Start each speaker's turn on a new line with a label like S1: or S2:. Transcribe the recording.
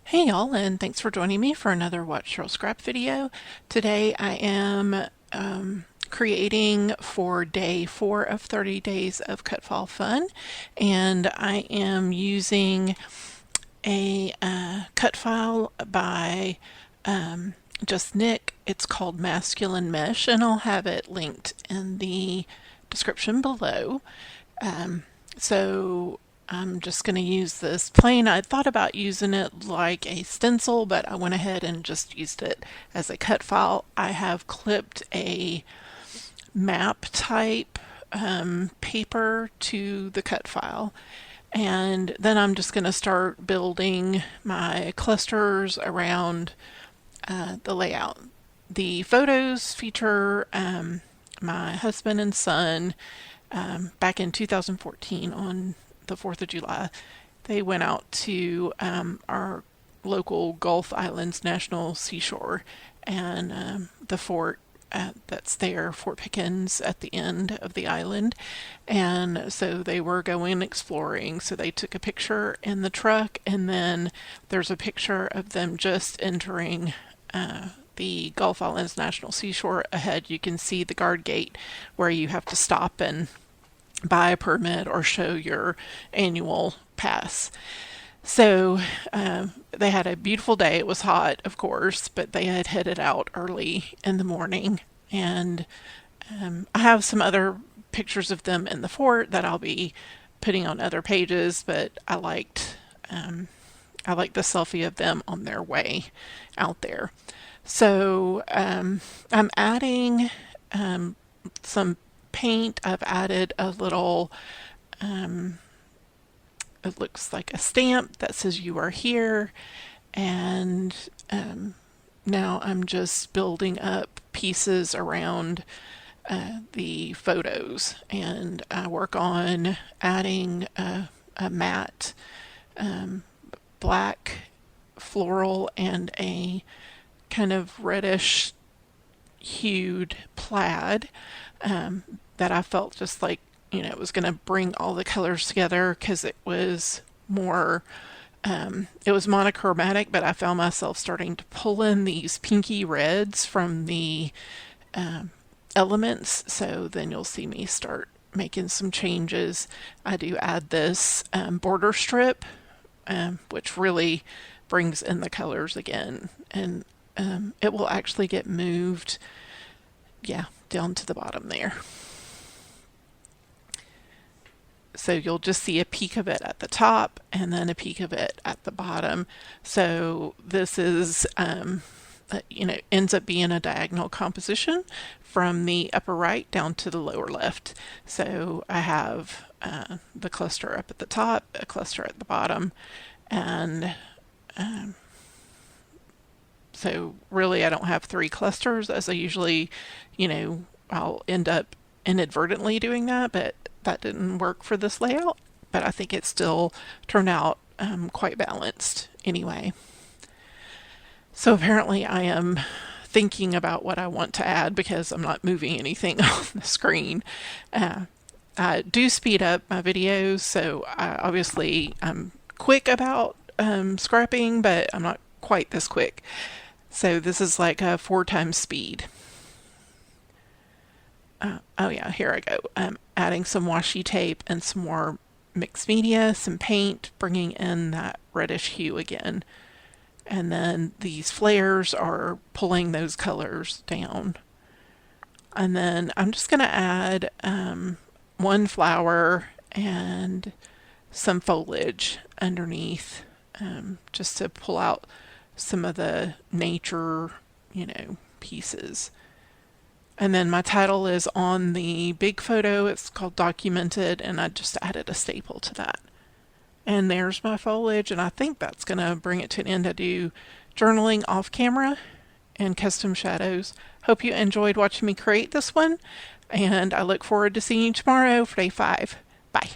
S1: Hey y'all, and thanks for joining me for another Watch Cheryl Scrap video. Today I am creating for day 4 of 30 days of cut file fun, and I am using a cut file by just Nick. It's called Masculine Mesh, and I'll have it linked in the description below. So I'm just going to use this plain. I thought about using it like a stencil, but I went ahead and just used it as a cut file. I have clipped a map type paper to the cut file, and then I'm just going to start building my clusters around the layout. The photos feature my husband and son back in 2014 on the 4th of July. They went out to our local Gulf Islands National Seashore, and the fort that's there, Fort Pickens, at the end of the island. And so they were going exploring, so they took a picture in the truck, and then there's a picture of them just entering the Gulf Islands National Seashore. Ahead you can see the guard gate where you have to stop and buy a permit or show your annual pass. So they had a beautiful day. It was hot, of course, but they had headed out early in the morning. And I have some other pictures of them in the fort that I'll be putting on other pages, but I liked the selfie of them on their way out there. So I'm adding some paint. I've added a little, it looks like a stamp that says "You are here," and now I'm just building up pieces around the photos, and I work on adding a matte black floral and a kind of reddish hued plaid that I felt just like, it was going to bring all the colors together, because it was more, it was monochromatic, but I found myself starting to pull in these pinky reds from the elements. So then you'll see me start making some changes. I do add this border strip, which really brings in the colors again, and it will actually get moved, down to the bottom there. So you'll just see a peek of it at the top and then a peek of it at the bottom. So this is, ends up being a diagonal composition from the upper right down to the lower left. So I have the cluster up at the top, a cluster at the bottom, and so really I don't have 3 clusters as I usually, I'll end up inadvertently doing that, but that didn't work for this layout. But I think it still turned out quite balanced anyway. So apparently I am thinking about what I want to add because I'm not moving anything on the screen. I do speed up my videos, so I'm quick about scrapping, but I'm not quite this quick. So this is like a 4 times speed. Oh yeah, here I go. I'm adding some washi tape and some more mixed media, some paint, bringing in that reddish hue again. And then these flares are pulling those colors down. And then I'm just going to add 1 flower and some foliage underneath, just to pull out some of the nature, pieces. And then my title is on the big photo. It's called Documented, and I just added a staple to that. And there's my foliage, and I think that's going to bring it to an end. I do journaling off camera and custom shadows. Hope you enjoyed watching me create this one, and I look forward to seeing you tomorrow for day 5. Bye.